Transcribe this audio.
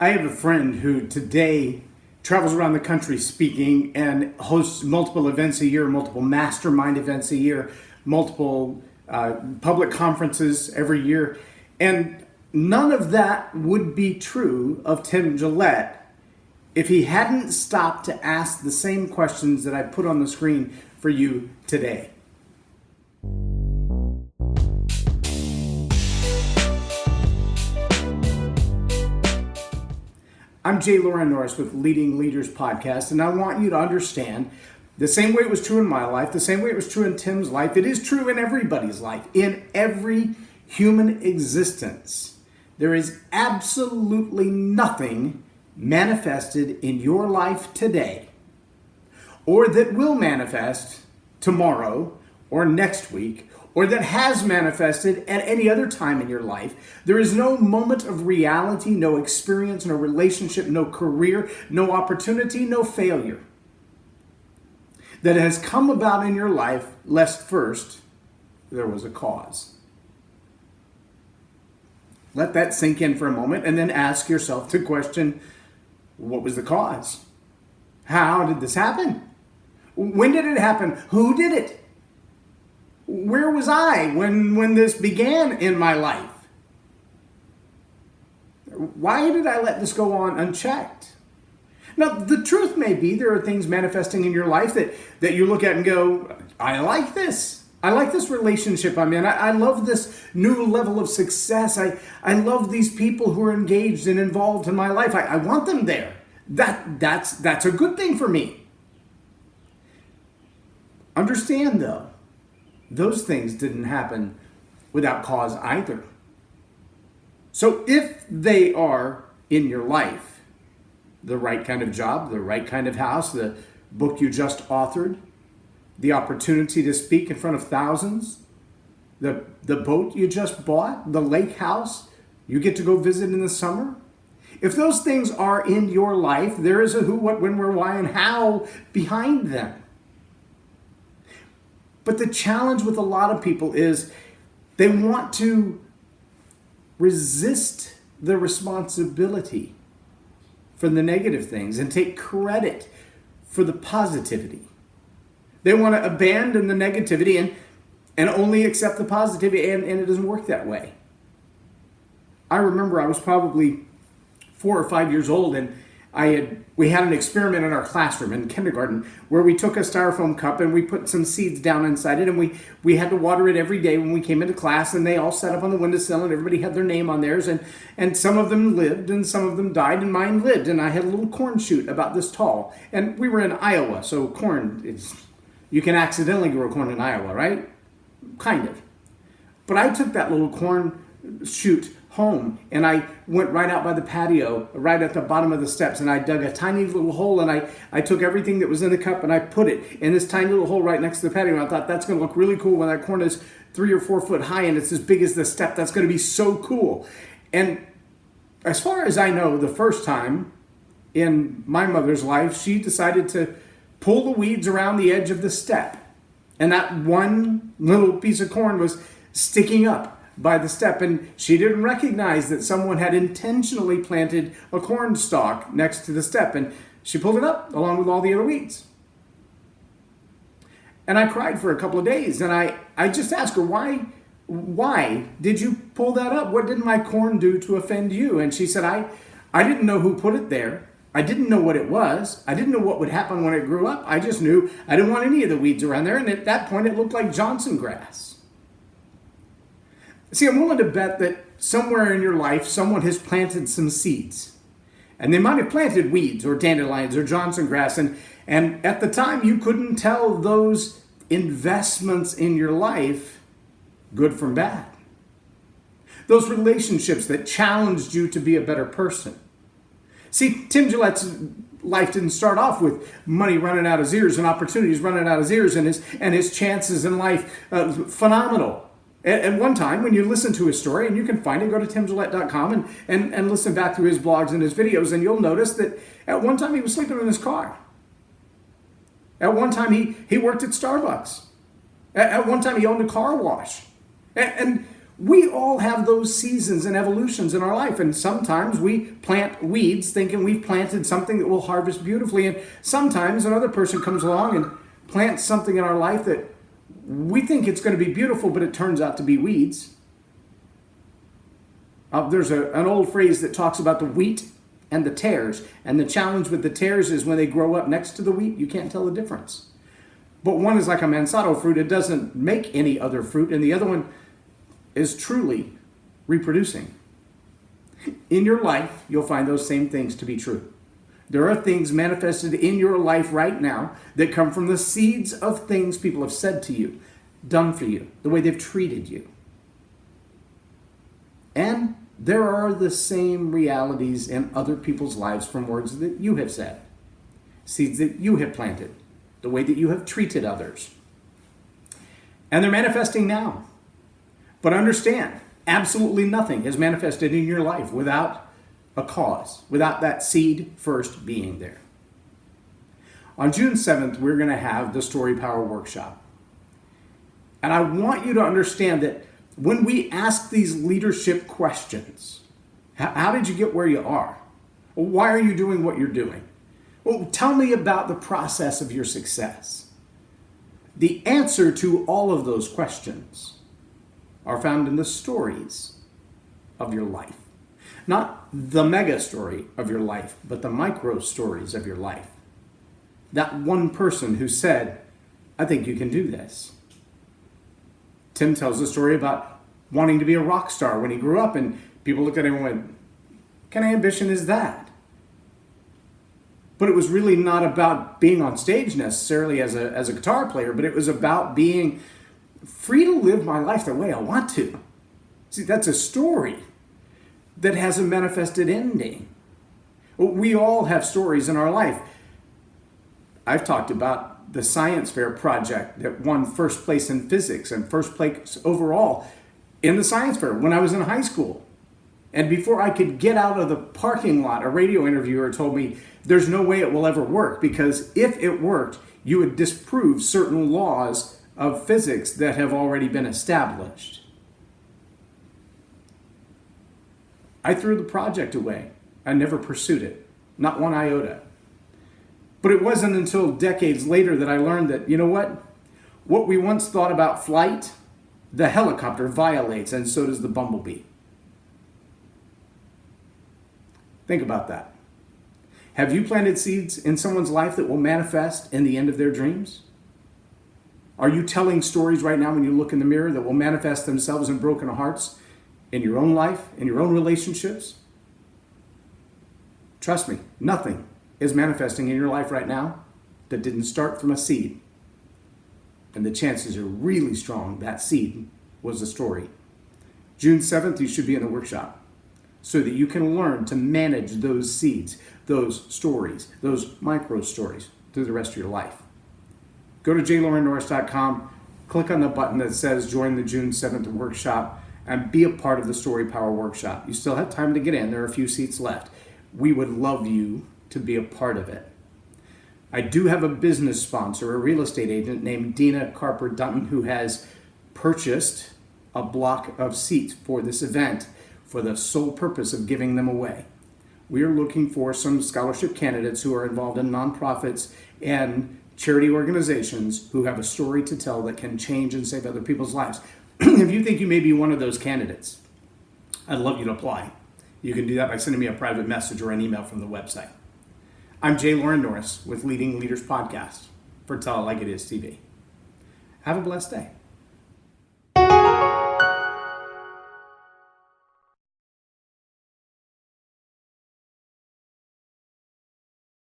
I have a friend who today travels around the country speaking and hosts multiple events a year, multiple mastermind events a year, multiple public conferences every year. And none of that would be true of Tim Gillette if he hadn't stopped to ask the same questions that I put on the screen for you today. I'm Loren Norris with Leading Leaders Podcast, and I want you to understand the same way it was true in my life, the same way it was true in Tim's life, it is true in everybody's life, in every human existence. There is absolutely nothing manifested in your life today, or that will manifest tomorrow or next week, or that has manifested at any other time in your life. There is no moment of reality, no experience, no relationship, no career, no opportunity, no failure that has come about in your life lest first there was a cause. Let that sink in for a moment and then ask yourself the question, what was the cause? How did this happen? When did it happen? Who did it? Where was I when this began in my life? Why did I let this go on unchecked? Now, the truth may be there are things manifesting in your life that you look at and go, I like this. I like this relationship I'm in. I love this new level of success. I love these people who are engaged and involved in my life. I want them there. That's a good thing for me. Understand, though, those things didn't happen without cause either. So if they are in your life, the right kind of job, the right kind of house, the book you just authored, the opportunity to speak in front of thousands, the boat you just bought, the lake house you get to go visit in the summer, if those things are in your life, there is a who, what, when, where, why, and how behind them. But the challenge with a lot of people is they want to resist the responsibility for the negative things and take credit for the positivity. They want to abandon the negativity and only accept the positivity, and it doesn't work that way. I remember I was probably 4 or 5 years old, and we had an experiment in our classroom in kindergarten where we took a styrofoam cup and we put some seeds down inside it, and we had to water it every day when we came into class, and they all sat up on the windowsill and everybody had their name on theirs, and some of them lived and some of them died, and mine lived, and I had a little corn shoot about this tall, and we were in Iowa, so corn you can accidentally grow corn in Iowa, right? Kind of. But I took that little corn shoot home, and I went right out by the patio, right at the bottom of the steps, and I dug a tiny little hole, and I took everything that was in the cup and I put it in this tiny little hole right next to the patio, and I thought that's going to look really cool when that corn is 3 or 4 foot high and it's as big as the step. That's going to be so cool. And as far as I know, the first time in my mother's life, she decided to pull the weeds around the edge of the step, and that one little piece of corn was sticking up by the step, and she didn't recognize that someone had intentionally planted a corn stalk next to the step, and she pulled it up along with all the other weeds. And I cried for a couple of days, and I just asked her, why did you pull that up? What did my corn do to offend you? And she said, I didn't know who put it there. I didn't know what it was. I didn't know what would happen when it grew up. I just knew I didn't want any of the weeds around there, and at that point it looked like Johnson grass. See, I'm willing to bet that somewhere in your life, someone has planted some seeds. And they might have planted weeds or dandelions or Johnson grass. And at the time, you couldn't tell those investments in your life good from bad. Those relationships that challenged you to be a better person. See, Tim Gillette's life didn't start off with money running out of his ears and opportunities running out of his ears and his chances in life phenomenal. At one time, when you listen to his story, and you can find it, go to timgillette.com and listen back through his blogs and his videos, and you'll notice that at one time he was sleeping in his car. At one time he worked at Starbucks. At one time he owned a car wash. And We all have those seasons and evolutions in our life. And sometimes we plant weeds thinking we've planted something that will harvest beautifully. And sometimes another person comes along and plants something in our life that we think it's going to be beautiful, but it turns out to be weeds. There's an old phrase that talks about the wheat and the tares. And the challenge with the tares is when they grow up next to the wheat, you can't tell the difference. But one is like a manzano fruit. It doesn't make any other fruit. And the other one is truly reproducing. In your life, you'll find those same things to be true. There are things manifested in your life right now that come from the seeds of things people have said to you, done for you, the way they've treated you. And there are the same realities in other people's lives from words that you have said, seeds that you have planted, the way that you have treated others. And they're manifesting now. But understand, absolutely nothing is manifested in your life without a cause, without that seed first being there. On June 7th, we're going to have the Story Power Workshop. And I want you to understand that when we ask these leadership questions, how did you get where you are? Well, why are you doing what you're doing? Well, tell me about the process of your success. The answer to all of those questions are found in the stories of your life. Not the mega story of your life, but the micro stories of your life. That one person who said, I think you can do this. Tim tells a story about wanting to be a rock star when he grew up, and people looked at him and went, what kind of ambition is that? But it was really not about being on stage necessarily as a guitar player, but it was about being free to live my life the way I want to. See, that's a story that has a manifested ending. We all have stories in our life. I've talked about the science fair project that won first place in physics and first place overall in the science fair when I was in high school. And before I could get out of the parking lot, a radio interviewer told me there's no way it will ever work, because if it worked, you would disprove certain laws of physics that have already been established. I threw the project away. I never pursued it, not one iota. But it wasn't until decades later that I learned that, you know what? What we once thought about flight, the helicopter violates, and so does the bumblebee. Think about that. Have you planted seeds in someone's life that will manifest in the end of their dreams? Are you telling stories right now when you look in the mirror that will manifest themselves in broken hearts in your own life, in your own relationships? Trust me, nothing is manifesting in your life right now that didn't start from a seed. And the chances are really strong that seed was a story. June 7th, you should be in the workshop so that you can learn to manage those seeds, those stories, those micro stories through the rest of your life. Go to jlorennorris.com, click on the button that says join the June 7th workshop, and be a part of the Story Power Workshop. You still have time to get in. There are a few seats left. We would love you to be a part of it. I do have a business sponsor, a real estate agent named Dina Carper Dutton, who has purchased a block of seats for this event for the sole purpose of giving them away. We are looking for some scholarship candidates who are involved in nonprofits and charity organizations who have a story to tell that can change and save other people's lives. If you think you may be one of those candidates, I'd love you to apply. You can do that by sending me a private message or an email from the website. I'm Loren Norris with Leading Leaders Podcast for Tell It Like It Is TV. Have a blessed day.